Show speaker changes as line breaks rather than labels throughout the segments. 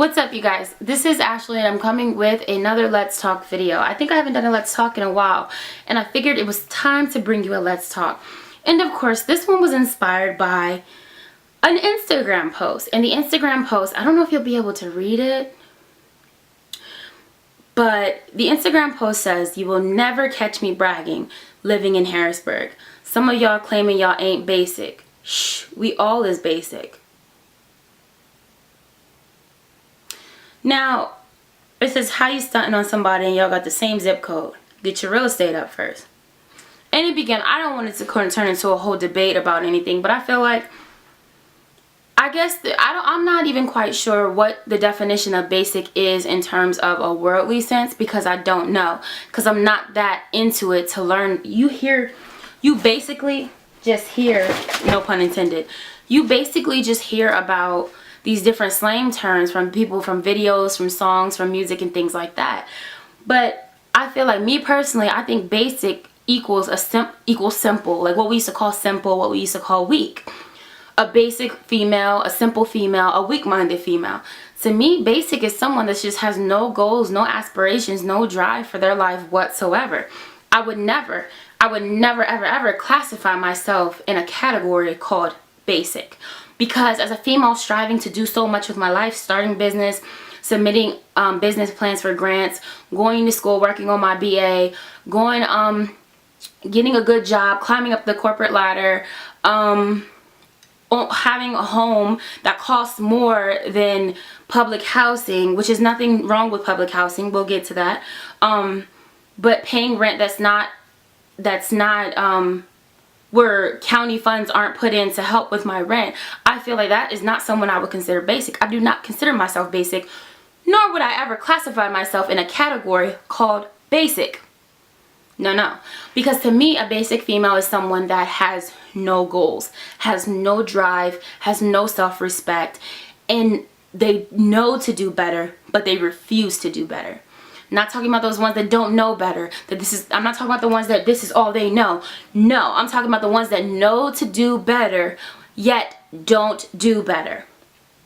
What's up, you guys? This is Ashley and I'm coming with another Let's Talk video. I think I haven't done a Let's Talk in a while and I figured it was time to bring you a Let's Talk. And of course, this one was inspired by an Instagram post. And the Instagram post, I don't know if you'll be able to read it, but the Instagram post says, "You will never catch me bragging, living in Harrisburg. Some of y'all claiming y'all ain't basic. Shh, we all is basic." Now, it says, "How you stunting on somebody and y'all got the same zip code? Get your real estate up first." And it began, I don't want it to turn into a whole debate about anything, but I feel like, I'm not even quite sure what the definition of basic is in terms of a worldly sense, because I don't know, because I'm not that into it to learn. You basically just hear, no pun intended, you basically just hear about these different slang terms from people, from videos, from songs, from music and things like that. But I feel like, me personally, I think basic equals simple, like what we used to call simple, what we used to call weak. A basic female, a simple female, a weak-minded female. To me, basic is someone that just has no goals, no aspirations, no drive for their life whatsoever. I would never ever classify myself in a category called basic. Because as a female striving to do so much with my life, starting business, submitting business plans for grants, going to school, working on my BA, getting a good job, climbing up the corporate ladder, having a home that costs more than public housing, which is nothing wrong with public housing, we'll get to that, but paying rent that's not where county funds aren't put in to help with my rent. I feel like that is not someone I would consider basic. I do not consider myself basic, nor would I ever classify myself in a category called basic. No. Because to me, a basic female is someone that has no goals, has no drive, has no self-respect, and they know to do better, but they refuse to do better. Not talking about those ones that don't know better, I'm not talking about the ones that this is all they know. No, I'm talking about the ones that know to do better, yet don't do better.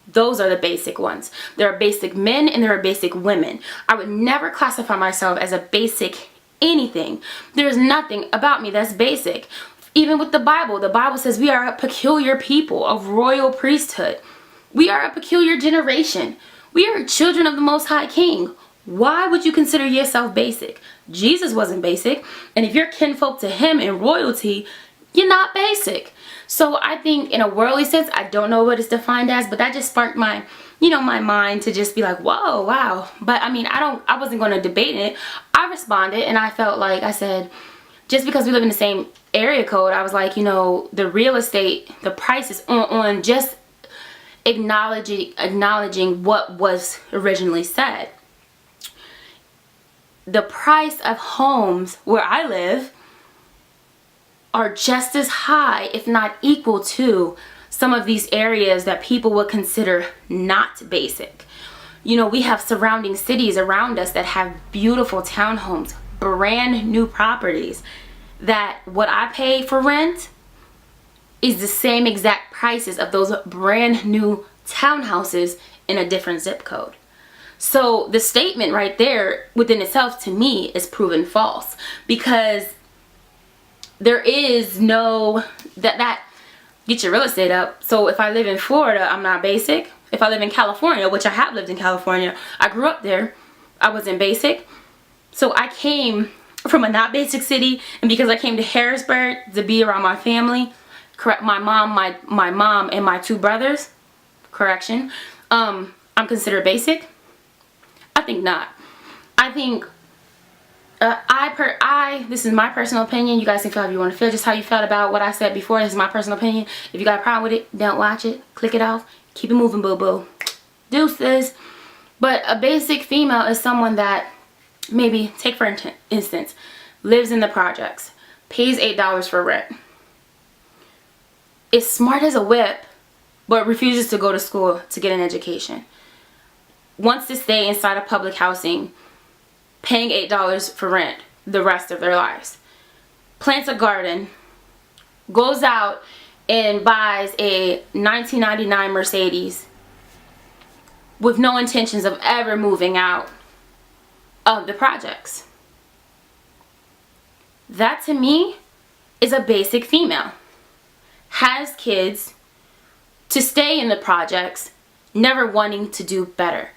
Those are the basic ones. There are basic men and there are basic women. I would never classify myself as a basic anything. There's nothing about me that's basic. Even with the Bible says we are a peculiar people, a royal priesthood. We are a peculiar generation. We are children of the Most High King. Why would you consider yourself basic? Jesus wasn't basic, and if you're kinfolk to him in royalty, you're not basic. So I think in a worldly sense, I don't know what it's defined as, but that just sparked my mind to just be like, whoa, wow. But I mean, I wasn't going to debate it. I responded, and I felt like, I said, just because we live in the same area code, I was like, the real estate, the prices on just acknowledging what was originally said. The price of homes where I live are just as high, if not equal to, some of these areas that people would consider not basic. We have surrounding cities around us that have beautiful townhomes, brand new properties, that what I pay for rent is the same exact prices of those brand new townhouses in a different zip code. So the statement right there within itself, to me, is proven false, because there is no that get your real estate up. So if I live in Florida, I'm not basic. If I live in California, which I have lived in California, I grew up there, I wasn't basic. So I came from a not basic city, and because I came to Harrisburg to be around my family, my mom and my two brothers, I'm considered basic. I think not. I think this is my personal opinion. You guys can feel how you want to feel, just how you felt about what I said before. This is my personal opinion. If you got a problem with it, don't watch it. Click it off. Keep it moving, boo-boo. Deuces. But a basic female is someone that, maybe, take for instance, lives in the projects, pays $8 for rent, is smart as a whip, but refuses to go to school to get an education, wants to stay inside of public housing, paying $8 for rent the rest of their lives, plants a garden, goes out and buys a 1999 Mercedes, with no intentions of ever moving out of the projects. That to me is a basic female. Has kids to stay in the projects, never wanting to do better.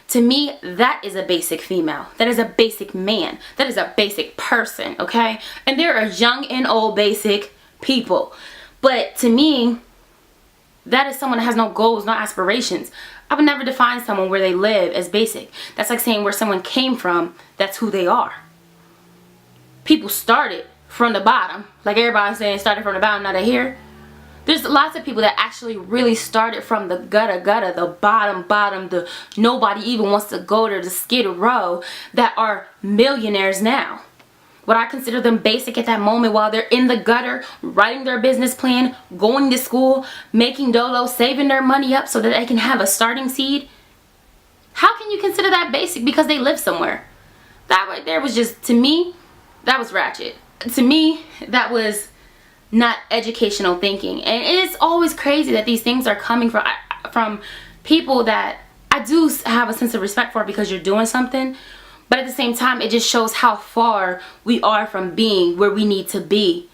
To me, that is a basic female. That is a basic man. That is a basic person, okay? And there are young and old basic people. But to me, that is someone that has no goals, no aspirations. I would never define someone where they live as basic. That's like saying where someone came from, that's who they are. People started from the bottom. Like everybody's saying, started from the bottom, now they're here. There's lots of people that actually really started from the gutter, the bottom, the nobody even wants to go there, the skid row, that are millionaires now. Would I consider them basic at that moment while they're in the gutter, writing their business plan, going to school, making dolo, saving their money up so that they can have a starting seed? How can you consider that basic because they live somewhere? That right there was just, to me, that was ratchet. To me, that was not educational thinking. And it's always crazy that these things are coming from people that I do have a sense of respect for because you're doing something, but at the same time it just shows how far we are from being where we need to be,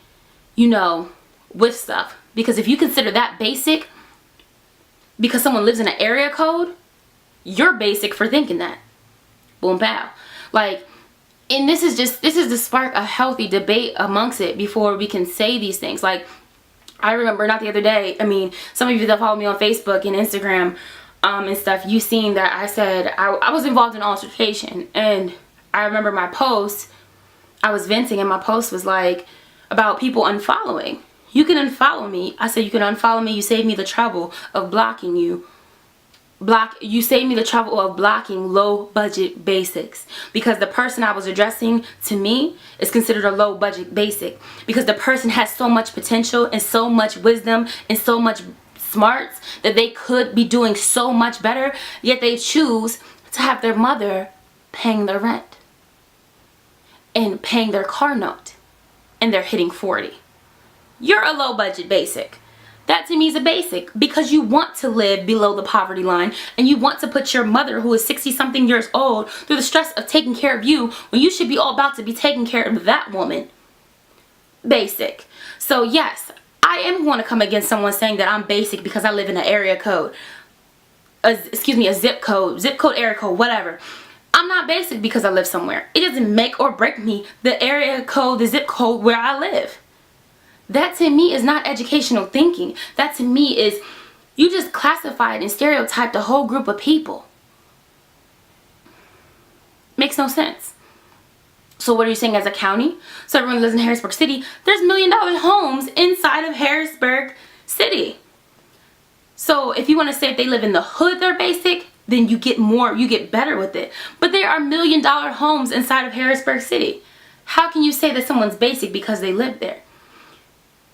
you know, with stuff. Because if you consider that basic because someone lives in an area code, you're basic for thinking that. Boom pow. Like, and this is to spark a healthy debate amongst it before we can say these things. Like, I remember not the other day, I mean, some of you that follow me on Facebook and Instagram and stuff, you seen that I said I was involved in an altercation. And I remember my post, I was venting, and my post was like about people unfollowing. You can unfollow me. I said you can unfollow me. You save me the trouble of blocking you. You save me the trouble of blocking low budget basics, because the person I was addressing to me is considered a low budget basic because the person has so much potential and so much wisdom and so much smarts that they could be doing so much better, yet they choose to have their mother paying their rent and paying their car note, and they're hitting 40. You're a low budget basic. That to me is a basic, because you want to live below the poverty line and you want to put your mother, who is 60 something years old, through the stress of taking care of you when you should be all about to be taking care of that woman. Basic. So yes, I am going to come against someone saying that I'm basic because I live in an area code, a zip code, area code, whatever. I'm not basic because I live somewhere. It doesn't make or break me, the area code, the zip code where I live. That to me is not educational thinking. That to me is, you just classified and stereotyped a whole group of people. Makes no sense. So what are you saying as a county? So everyone lives in Harrisburg City. There's $1 million homes inside of Harrisburg City. So if you want to say if they live in the hood they're basic, then you get more, you get better with it. But there are $1 million homes inside of Harrisburg City. How can you say that someone's basic because they live there?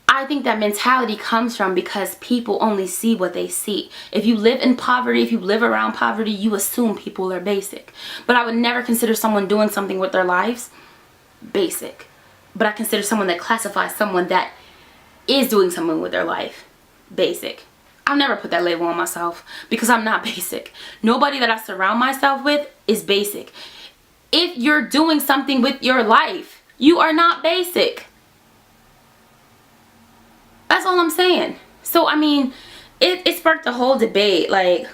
I think that mentality comes from because people only see what they see. If you live in poverty, if you live around poverty, you assume people are basic. But I would never consider someone doing something with their lives basic. But I consider someone that classifies someone that is doing something with their life basic. I'll never put that label on myself because I'm not basic. Nobody that I surround myself with is basic. If you're doing something with your life, you are not basic. That's all I'm saying. So, I mean, it sparked a whole debate. Like,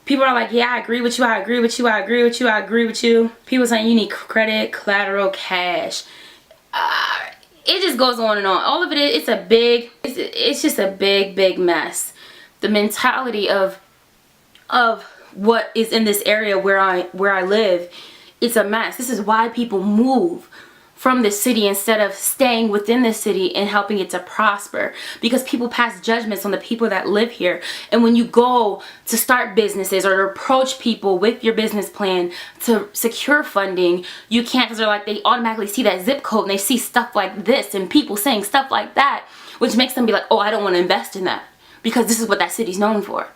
people are like, yeah, I agree with you, I agree with you, I agree with you, I agree with you. People saying you need credit, collateral, cash. It just goes on and on. All of it, it's just a big mess. The mentality of what is in this area where I live, it's a mess. This is why people move from the city instead of staying within the city and helping it to prosper, because people pass judgments on the people that live here. And when you go to start businesses or to approach people with your business plan to secure funding, you can't, because they're like, they automatically see that zip code and they see stuff like this and people saying stuff like that, which makes them be like, oh, I don't want to invest in that because this is what that city's known for.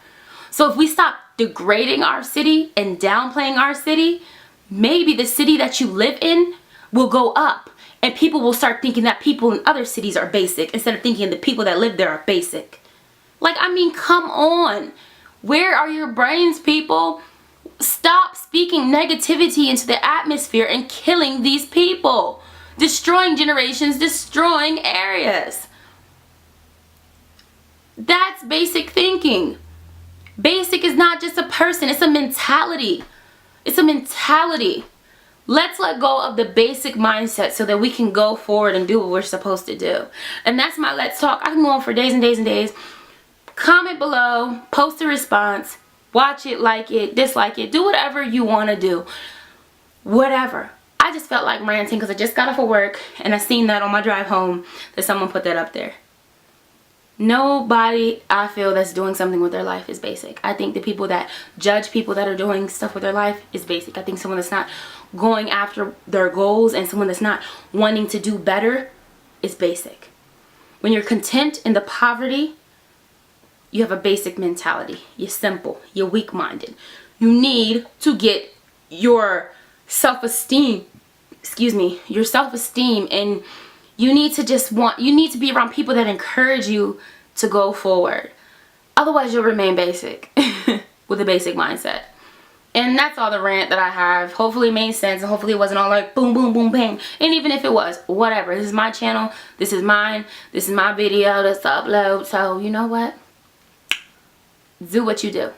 So if we stop degrading our city and downplaying our city, maybe the city that you live in will go up, and people will start thinking that people in other cities are basic instead of thinking the people that live there are basic. Like, I mean, come on. Where are your brains, people? Stop speaking negativity into the atmosphere and killing these people. Destroying generations, destroying areas. That's basic thinking. Basic is not just a person, it's a mentality. It's a mentality. Let's let go of the basic mindset so that we can go forward and do what we're supposed to do. And that's my Let's Talk. I can go on for days and days and days. Comment below, post a response, watch it, like it, dislike it, do whatever you want to do. Whatever. I just felt like ranting because I just got off of work and I seen that on my drive home that someone put that up there. Nobody, I feel, that's doing something with their life is basic. I think the people that judge people that are doing stuff with their life is basic. I think someone that's not going after their goals and someone that's not wanting to do better is basic. When you're content in the poverty, you have a basic mentality. You're simple. You're weak-minded. You need to get your self-esteem, your self-esteem, and you need to be around people that encourage you to go forward. Otherwise, you'll remain basic with a basic mindset. And that's all the rant that I have. Hopefully it made sense and hopefully it wasn't all like boom, boom, boom, bang. And even if it was, whatever. This is my channel. This is mine. This is my video that's to upload. So, you know what? Do what you do.